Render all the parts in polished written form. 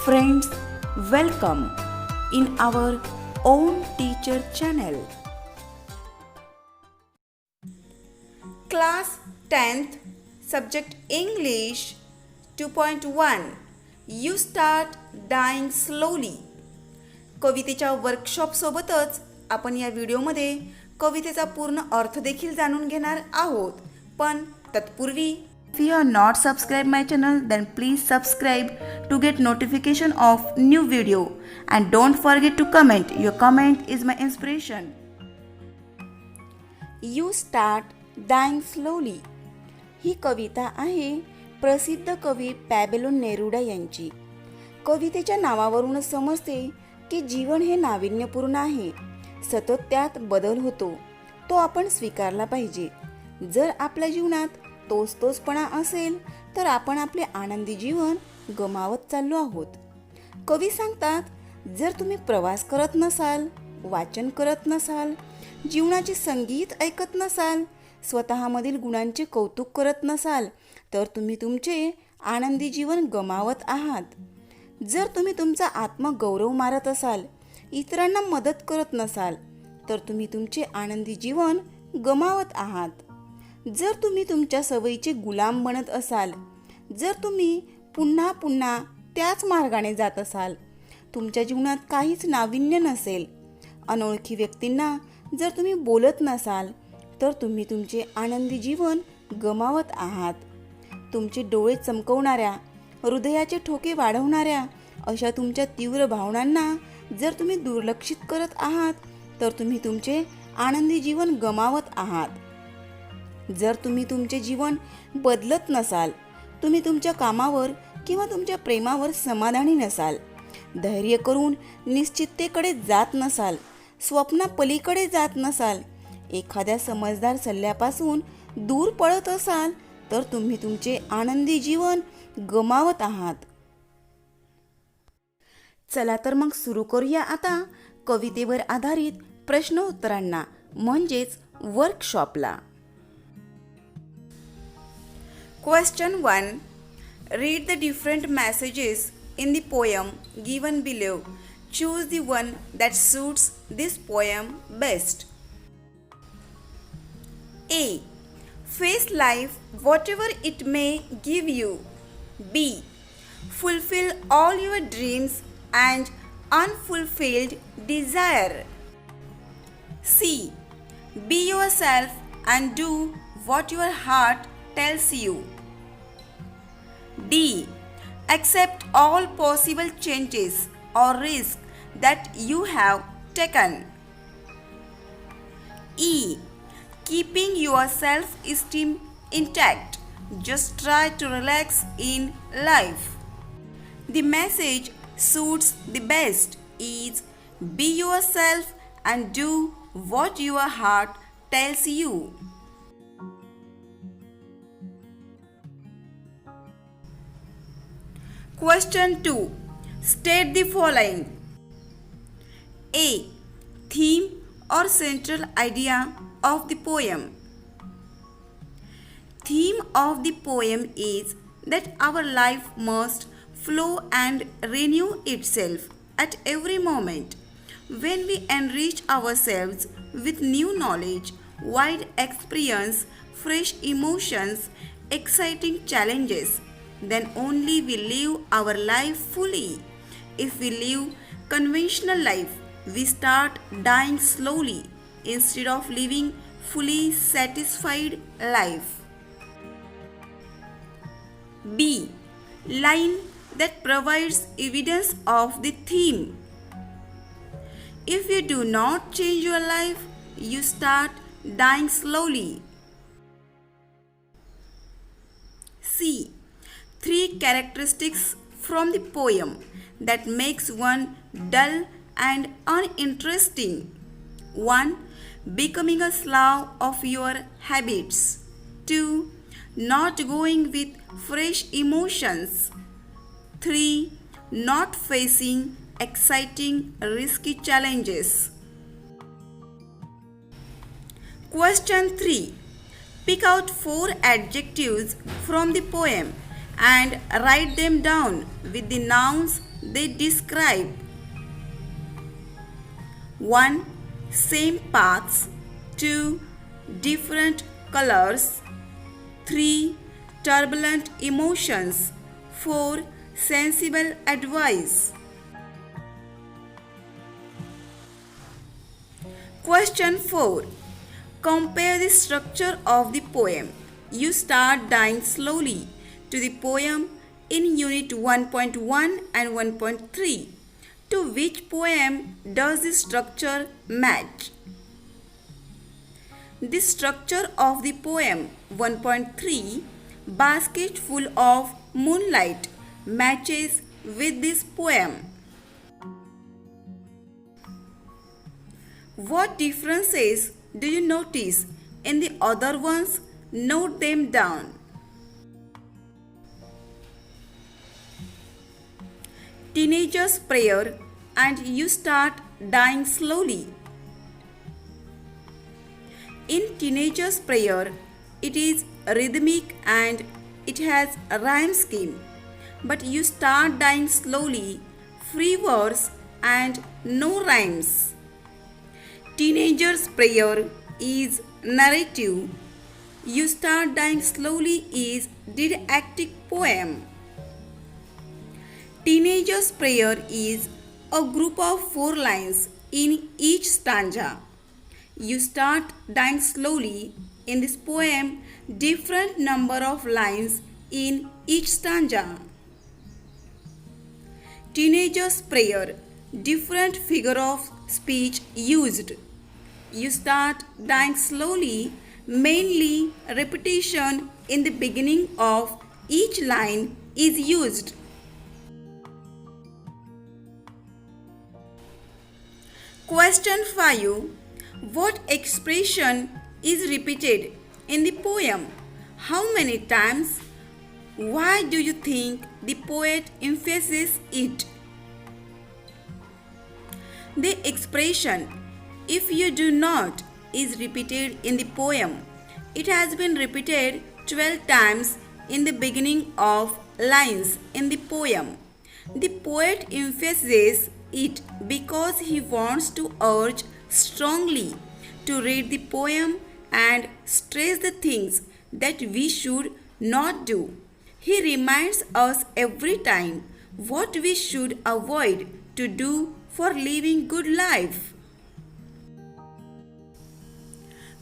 Friends, welcome in our own teacher channel. Class 10th, Subject English 2.1. You start dying slowly. कवितेच्या वर्कशॉपसोबतच आपण या व्हिडिओमध्ये कवितेचा पूर्ण अर्थ देखील जाणून घेणार आहोत. पण तत्पूर्वी if you are not subscribed my channel then please subscribe to get notification of new video and don't forget to comment. Your comment is my inspiration. You start dying slowly. ही कविता आहे प्रसिद्ध कवी पॅबलो नेरुडा यांची. कवितेच्या नावावरूनच समजते की जीवन हे नाविन्यपूर्ण आहे. सतत त्यात बदल होतो, तो आपण स्वीकारला पाहिजे. जर आपल्या जीवनात तोचपणा असेल तर आपण आपले आनंदी जीवन गमावत चाललो आहोत. कवी सांगतात, जर तुम्ही प्रवास करत नसाल, वाचन करत नसाल, जीवनाचे संगीत ऐकत नसाल, स्वतःमधील गुणांचे कौतुक करत नसाल तर तुम्ही तुमचे आनंदी जीवन गमावत आहात. जर तुम्ही तुमचा आत्मगौरव मारत असाल, इतरांना मदत करत नसाल तर तुम्ही तुमचे आनंदी जीवन गमावत आहात. जर तुम्ही तुमच्या सवयीचे गुलाम बनत असाल, जर तुम्ही पुन्हा पुन्हा त्याच मार्गाने जात असाल, तुमच्या जीवनात काहीच नाविन्य नसेल, अनोळखी व्यक्तींना जर तुम्ही बोलत नसाल तर तुम्ही तुमचे आनंदी जीवन गमावत आहात. तुमचे डोळे चमकवणाऱ्या, हृदयाचे ठोके वाढवणाऱ्या अशा तुमच्या तीव्र भावनांना जर तुम्ही दुर्लक्षित करत आहात तर तुम्ही तुमचे आनंदी जीवन गमावत आहात. जर तुम्ही तुमचे जीवन बदलत नसाल, तुम्ही तुमच्या कामावर किंवा तुमच्या प्रेमावर समाधानी नसाल, धैर्य करून निश्चिततेकडे जात नसाल, स्वप्नापलीकडे जात नसाल, एखाद्या समजदार सल्ल्यापासून दूर पळत असाल तर तुम्ही तुमचे आनंदी जीवन गमावत आहात. चला तर मग सुरू करूया आता कवितेवर आधारित प्रश्नोत्तरांना, म्हणजेच वर्कशॉपला. Question 1. Read the different messages in the poem given below. Choose the one that suits this poem best. A. Face life whatever it may give you. B. Fulfill all your dreams and unfulfilled desire. C. Be yourself and do what your heart tells you. D. Accept all possible changes or risks that you have taken. E. Keeping your self-esteem intact. Just try to relax in life. The message suits the best is be yourself and do what your heart tells you. Question 2. State the following. A. Theme or central idea of the poem. Theme of the poem is that our life must flow and renew itself at every moment. When we enrich ourselves with new knowledge, wide experience, fresh emotions, exciting challenges, then only we live our life fully. If we live conventional life, we start dying slowly instead of living fully satisfied life. B. Line that provides evidence of the theme. If you do not change your life, you start dying slowly. C. 3 characteristics from the poem that makes one dull and uninteresting. 1. Becoming a slave of your habits. 2. Not going with fresh emotions. 3. Not facing exciting, risky challenges. Question 3. Pick out 4 adjectives from the poem and write them down with the nouns they describe. 1. Same paths. 2. Different colors. 3. Turbulent emotions. 4. Sensible advice. Question 4. Compare the structure of the poem. You start dying slowly to the poem in Unit 1.1 and 1.3. To which poem does the structure match? The structure of the poem 1.3, Basket Full of Moonlight, matches with this poem. What differences do you notice in the other ones? Note them down. Teenager's prayer and you start dying slowly. In Teenager's prayer, it is rhythmic and it has a rhyme scheme. But you start dying slowly, free verse and no rhymes. Teenager's prayer is narrative. You start dying slowly is didactic poem. Teenager's prayer is a group of 4 lines in each stanza. You start dying slowly in this poem, different number of lines in each stanza. Teenager's prayer, different figure of speech used. You start dying slowly, mainly repetition in the beginning of each line is used. Question 5. What expression is repeated in the poem? How many times? Why do you think the poet emphasizes it? The expression "if you do not" is repeated in the poem. It has been repeated 12 times in the beginning of lines in the poem. The poet emphasizes it because he wants to urge strongly to read the poem and stress the things that we should not do. He reminds us every time what we should avoid to do for living good life.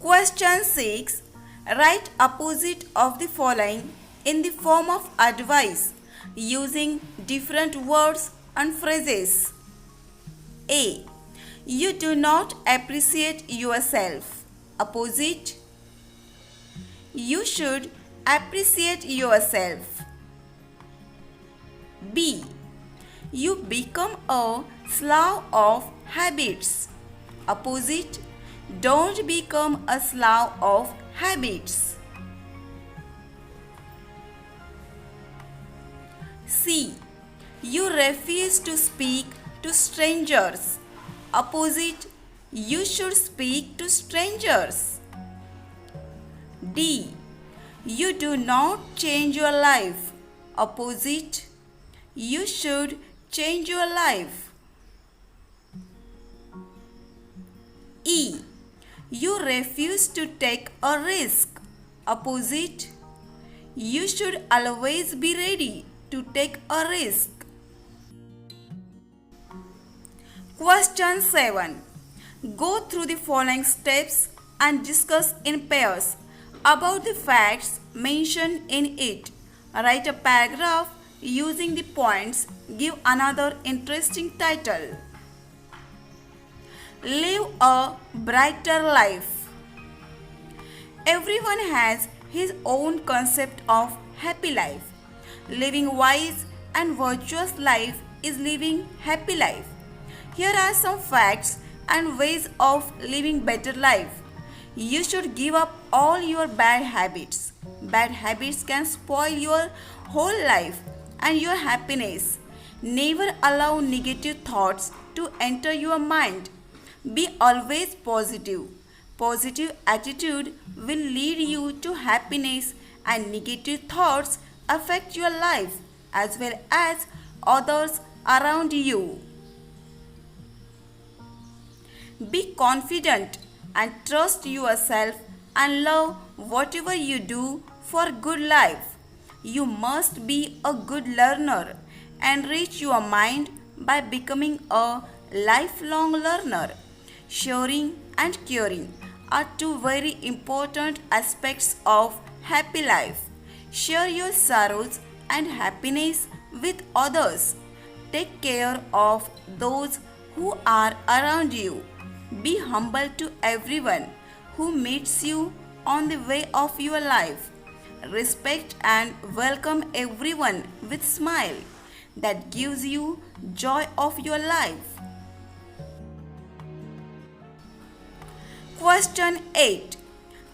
Question 6. Write opposite of the following in the form of advice using different words and phrases. A. You do not appreciate yourself. Opposite. You should appreciate yourself. B. You become a slave of habits. Opposite. Don't become a slave of habits. C. You refuse to speak to strangers. Opposite. You should speak to strangers. D. You do not change your life. Opposite. You should change your life. E. You refuse to take a risk. Opposite. You should always be ready to take a risk. Question 7. Go through the following steps and discuss in pairs about the facts mentioned in it. Write a paragraph using the points. Give another interesting title. Live a brighter life. Everyone has his own concept of happy life. Living wise and virtuous life is living happy life. Here are some facts and ways of living better life. You should give up all your bad habits. Bad habits can spoil your whole life and your happiness. Never allow negative thoughts to enter your mind. Be always positive. Positive attitude will lead you to happiness and negative thoughts affect your life as well as others around you. Be confident and trust yourself and love whatever you do for good life. You must be a good learner. Enrich your mind by becoming a lifelong learner. Sharing and caring are two very important aspects of happy life. Share your sorrows and happiness with others. Take care of those who are around you. Be humble to everyone who meets you on the way of your life. Respect and welcome everyone with smile that gives you joy of your life. Question 8.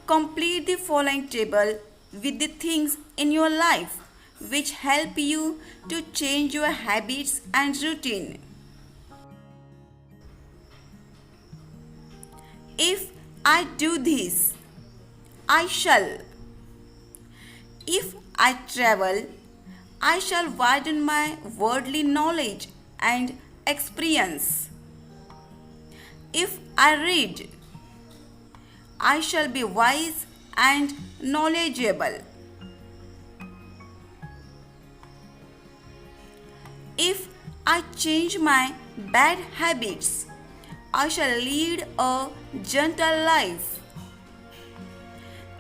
Complete the following table with the things in your life which help you to change your habits and routine. If I do this, I shall. If I travel, I shall widen my worldly knowledge and experience. If I read, I shall be wise and knowledgeable. If I change my bad habits, I shall lead a gentle life.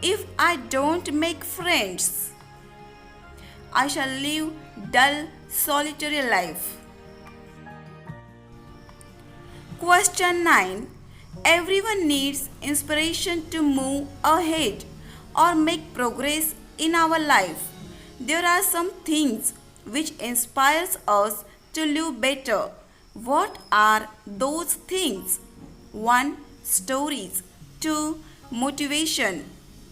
If I don't make friends, I shall live dull, solitary life. Question 9. Everyone needs inspiration to move ahead or make progress in our life. There are some things which inspires us to live better. What are those things? 1. Stories. 2. Motivation.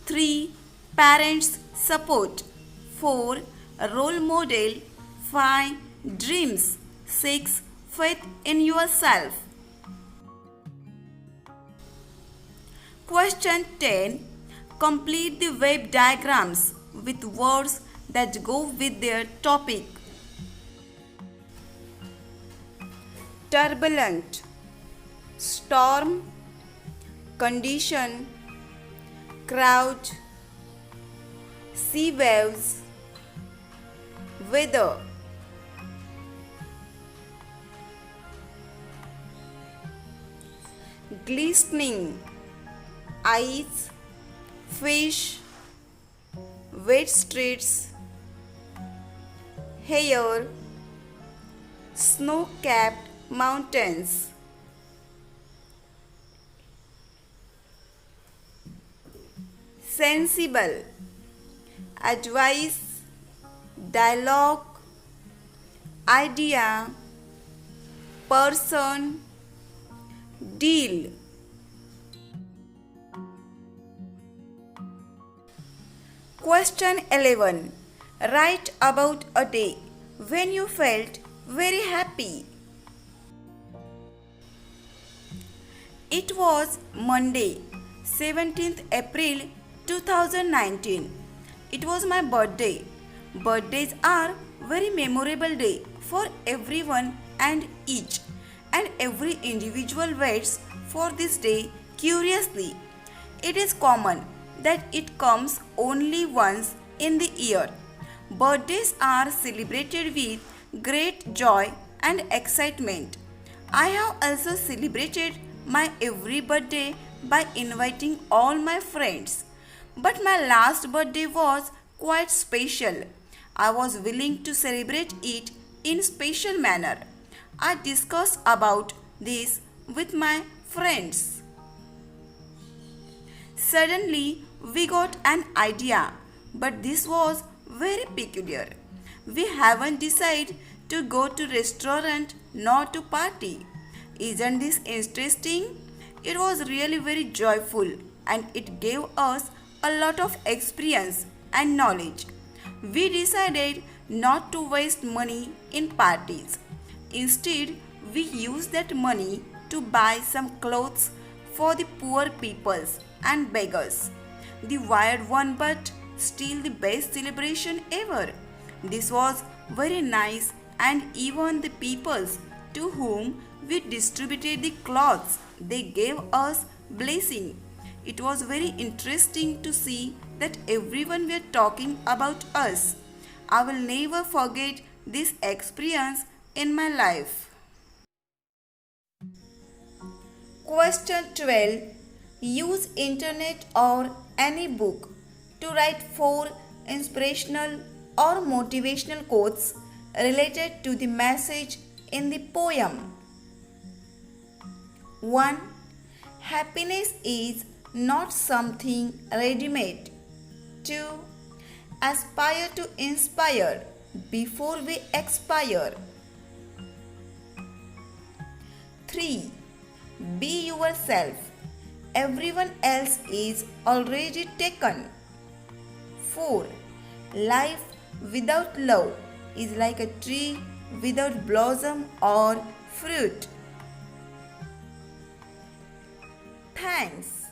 3. Parents' support. 4. Role model. 5. Dreams. 6. Faith in yourself. Question 10. Complete the web diagrams with words that go with their topic. Turbulent, storm, condition, crowd, sea waves, weather. Glistening, ice, fish, wet streets, hair, snow-capped mountains. Sensible, advice, dialogue, idea, person, deal. Question 11. Write about a day when you felt very happy. It was Monday, 17th April 2019. It was my birthday. Birthdays are very memorable day for everyone and each and every individual waits for this day curiously. It is common that it comes only once in the year. Birthdays are celebrated with great joy and excitement. I have also celebrated my every birthday by inviting all my friends. But my last birthday was quite special. I was willing to celebrate it in special manner. I discussed about this with my friends. Suddenly, we got an idea, but this was very peculiar. We haven't decided to go to restaurant nor to party. Isn't this interesting? It was really very joyful and it gave us a lot of experience and knowledge. We decided not to waste money in parties. Instead, we used that money to buy some clothes for the poor peoples and beggars. The wired one but still the best celebration ever. This was very nice, and even the peoples to whom we distributed the cloths, they gave us blessing. It was very interesting to see that everyone were talking about us. I will never forget this experience in my life. Question 12. Use internet or any book to write 4 inspirational or motivational quotes related to the message in the poem. 1. Happiness is not something ready-made. 2. Aspire to inspire before we expire. 3. Be yourself. Everyone else is already taken. 4. Life without love is like a tree without blossom or fruit. Thanks.